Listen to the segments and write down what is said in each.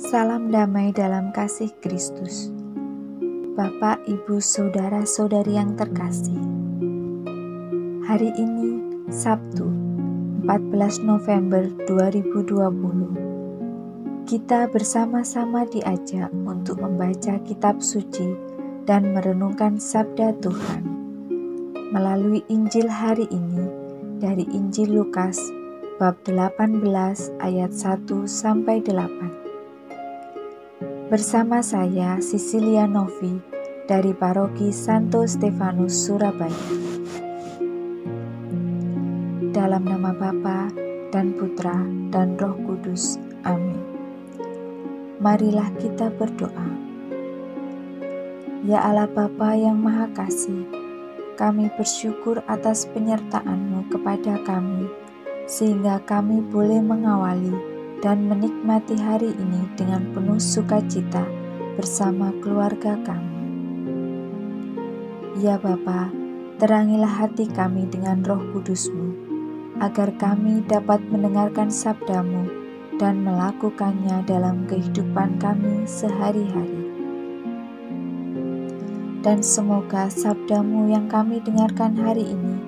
Salam damai dalam kasih Kristus. Bapak, Ibu, Saudara-saudari yang terkasih. Hari ini, Sabtu, 14 November 2020. Kita bersama-sama diajak untuk membaca kitab suci dan merenungkan sabda Tuhan. Melalui Injil hari ini, dari Injil Lukas, bab 18 ayat 1-8. Bersama saya, Sisilia Novi, dari Paroki Santo Stefanus, Surabaya. Dalam nama Bapa dan Putra dan Roh Kudus. Amin. Marilah kita berdoa. Ya Allah Bapa yang Maha Kasih, kami bersyukur atas penyertaan-Mu kepada kami, sehingga kami boleh mengawali dan menikmati hari ini dengan penuh sukacita bersama keluarga kami. Ya Bapa, terangilah hati kami dengan Roh Kudus-Mu, agar kami dapat mendengarkan sabda-Mu dan melakukannya dalam kehidupan kami sehari-hari. Dan semoga sabda-Mu yang kami dengarkan hari ini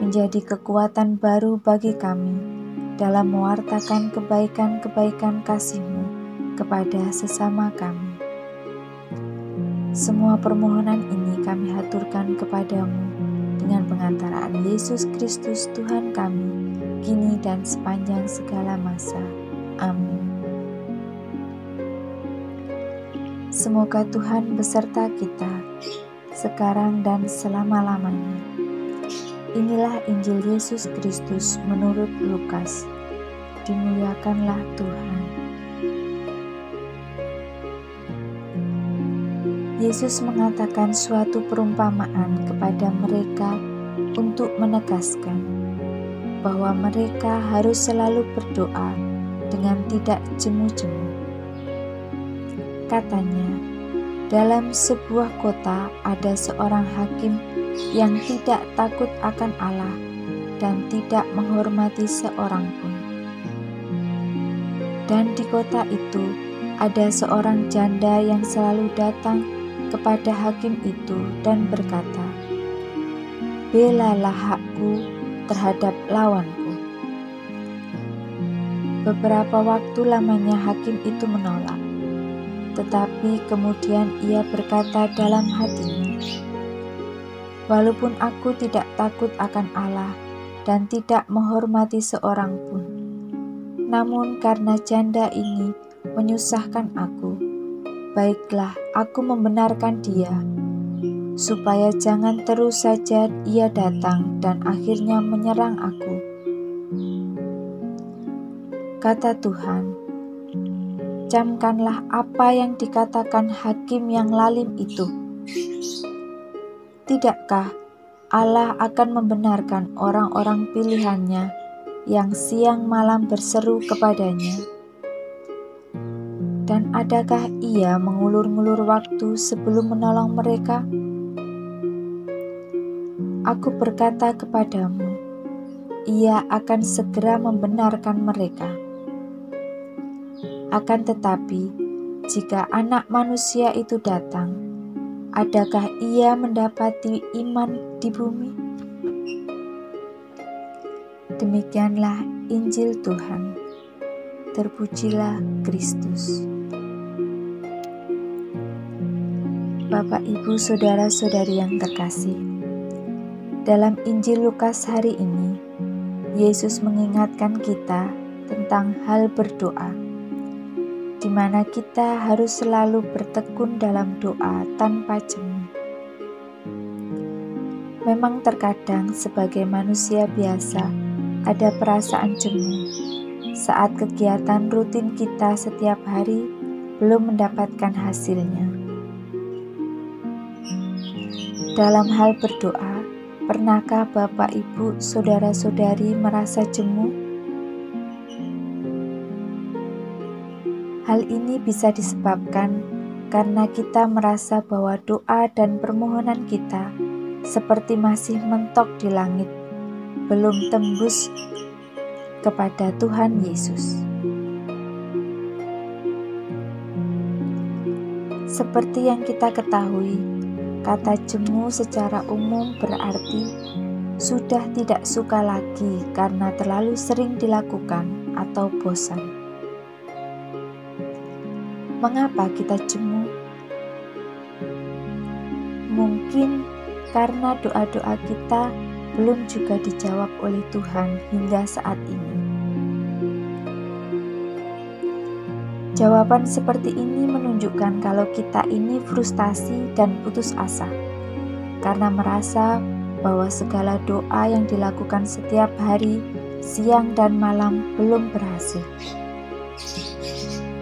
menjadi kekuatan baru bagi kami dalam mewartakan kebaikan-kebaikan kasih-Mu kepada sesama kami. Semua permohonan ini kami haturkan kepada-Mu dengan pengantaraan Yesus Kristus Tuhan kami, kini dan sepanjang segala masa. Amin. Semoga Tuhan beserta kita, sekarang dan selama-lamanya. Inilah Injil Yesus Kristus menurut Lukas. Dimuliakanlah Tuhan. Yesus mengatakan suatu perumpamaan kepada mereka untuk menegaskan bahwa mereka harus selalu berdoa dengan tidak jemu-jemu. Katanya, dalam sebuah kota ada seorang hakim yang tidak takut akan Allah dan tidak menghormati seorang pun. Dan di kota itu ada seorang janda yang selalu datang kepada hakim itu dan berkata, "Belalah hakku terhadap lawanku." Beberapa waktu lamanya hakim itu menolak, tetapi kemudian ia berkata dalam hatinya, "Walaupun aku tidak takut akan Allah dan tidak menghormati seorang pun, namun karena janda ini menyusahkan aku, baiklah aku membenarkan dia, supaya jangan terus saja ia datang dan akhirnya menyerang aku." Kata Tuhan, "Camkanlah apa yang dikatakan hakim yang lalim itu. Tidakkah Allah akan membenarkan orang-orang pilihannya yang siang malam berseru kepadanya? Dan adakah ia mengulur-ngulur waktu sebelum menolong mereka? Aku berkata kepadamu, ia akan segera membenarkan mereka. Akan tetapi, jika Anak Manusia itu datang, adakah ia mendapati iman di bumi?" Demikianlah Injil Tuhan. Terpujilah Kristus. Bapak, Ibu, Saudara-saudari yang terkasih, dalam Injil Lukas hari ini, Yesus mengingatkan kita tentang hal berdoa, di mana kita harus selalu bertekun dalam doa tanpa jemu. Memang terkadang sebagai manusia biasa ada perasaan jemu saat kegiatan rutin kita setiap hari belum mendapatkan hasilnya. Dalam hal berdoa, pernahkah Bapak, Ibu, Saudara-saudari merasa jemu? Hal ini bisa disebabkan karena kita merasa bahwa doa dan permohonan kita seperti masih mentok di langit, belum tembus kepada Tuhan Yesus. Seperti yang kita ketahui, kata jemu secara umum berarti sudah tidak suka lagi karena terlalu sering dilakukan atau bosan. Mengapa kita jemu? Mungkin karena doa-doa kita belum juga dijawab oleh Tuhan hingga saat ini. Jawaban seperti ini menunjukkan kalau kita ini frustasi dan putus asa karena merasa bahwa segala doa yang dilakukan setiap hari, siang dan malam belum berhasil.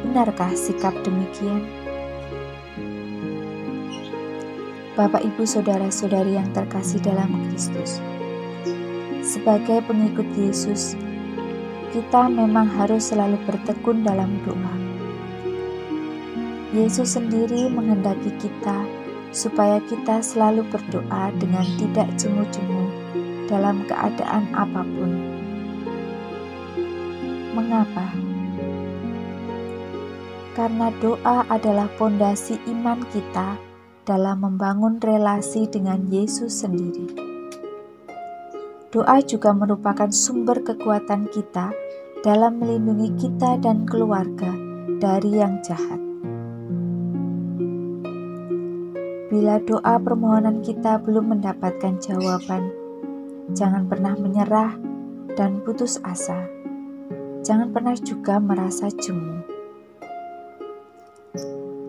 Benarkah sikap demikian? Bapak, Ibu, Saudara-saudari yang terkasih dalam Kristus, sebagai pengikut Yesus, kita memang harus selalu bertekun dalam doa. Yesus sendiri menghendaki kita supaya kita selalu berdoa dengan tidak jemu-jemu dalam keadaan apapun. Mengapa? Karena doa adalah fondasi iman kita dalam membangun relasi dengan Yesus sendiri. Doa juga merupakan sumber kekuatan kita dalam melindungi kita dan keluarga dari yang jahat. Bila doa permohonan kita belum mendapatkan jawaban, jangan pernah menyerah dan putus asa. Jangan pernah juga merasa jemu.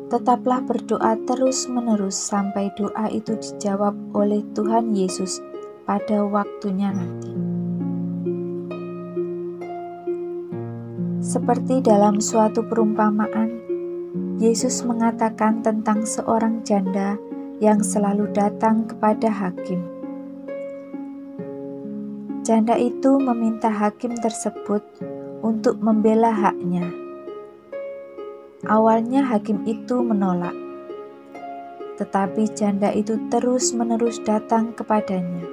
Tetaplah berdoa terus-menerus sampai doa itu dijawab oleh Tuhan Yesus pada waktunya nanti. Seperti dalam suatu perumpamaan, Yesus mengatakan tentang seorang janda yang selalu datang kepada hakim. Janda itu meminta hakim tersebut untuk membela haknya. Awalnya hakim itu menolak, tetapi janda itu terus-menerus datang kepadanya.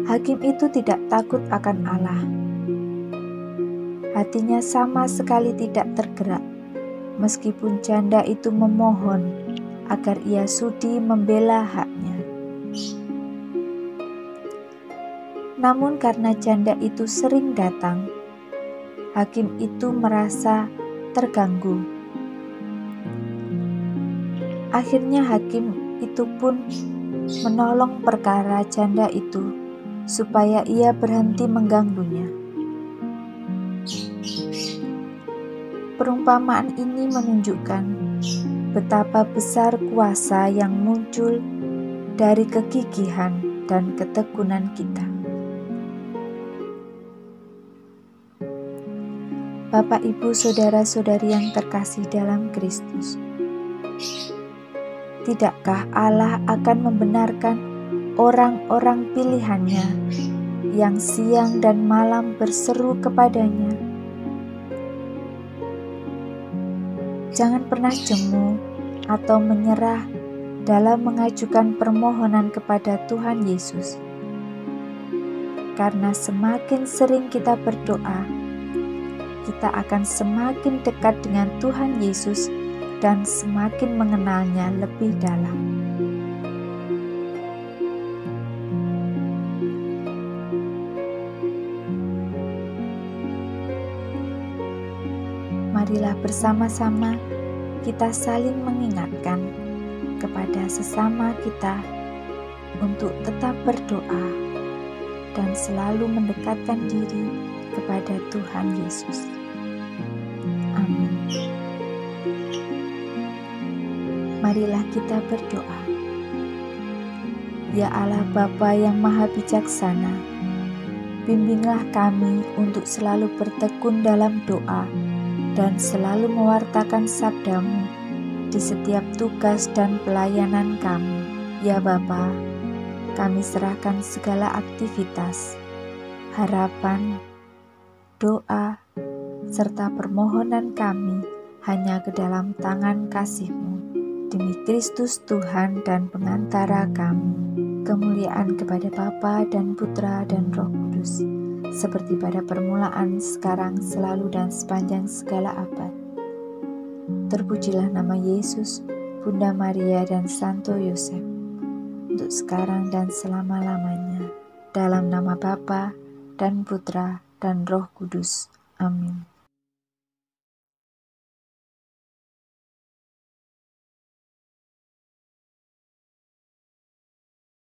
Hakim itu tidak takut akan Allah. Hatinya sama sekali tidak tergerak, meskipun janda itu memohon agar ia sudi membela haknya. Namun karena janda itu sering datang, hakim itu merasa terganggu. Akhirnya hakim itu pun menolong perkara janda itu supaya ia berhenti mengganggunya. Perumpamaan ini menunjukkan betapa besar kuasa yang muncul dari kegigihan dan ketekunan kita. Bapak, Ibu, Saudara-saudari yang terkasih dalam Kristus, tidakkah Allah akan membenarkan orang-orang pilihannya yang siang dan malam berseru kepadanya? Jangan pernah jemu atau menyerah dalam mengajukan permohonan kepada Tuhan Yesus. Karena semakin sering kita berdoa, kita akan semakin dekat dengan Tuhan Yesus dan semakin mengenalnya lebih dalam. Marilah bersama-sama kita saling mengingatkan kepada sesama kita untuk tetap berdoa dan selalu mendekatkan diri kepada Tuhan Yesus. Amin. Marilah kita berdoa. Ya Allah Bapa yang Maha Bijaksana, bimbinglah kami untuk selalu bertekun dalam doa dan selalu mewartakan sabda-Mu di setiap tugas dan pelayanan kami. Ya Bapa, kami serahkan segala aktivitas, harapan, doa, serta permohonan kami hanya ke dalam tangan kasih-Mu. Demi Kristus Tuhan dan pengantara kami, kemuliaan kepada Bapa dan Putra dan Roh Kudus, seperti pada permulaan, sekarang, selalu, dan sepanjang segala abad. Terpujilah nama Yesus, Bunda Maria dan Santo Yosef, untuk sekarang dan selama-lamanya. Dalam nama Bapa dan Putra dan Roh Kudus. Amin.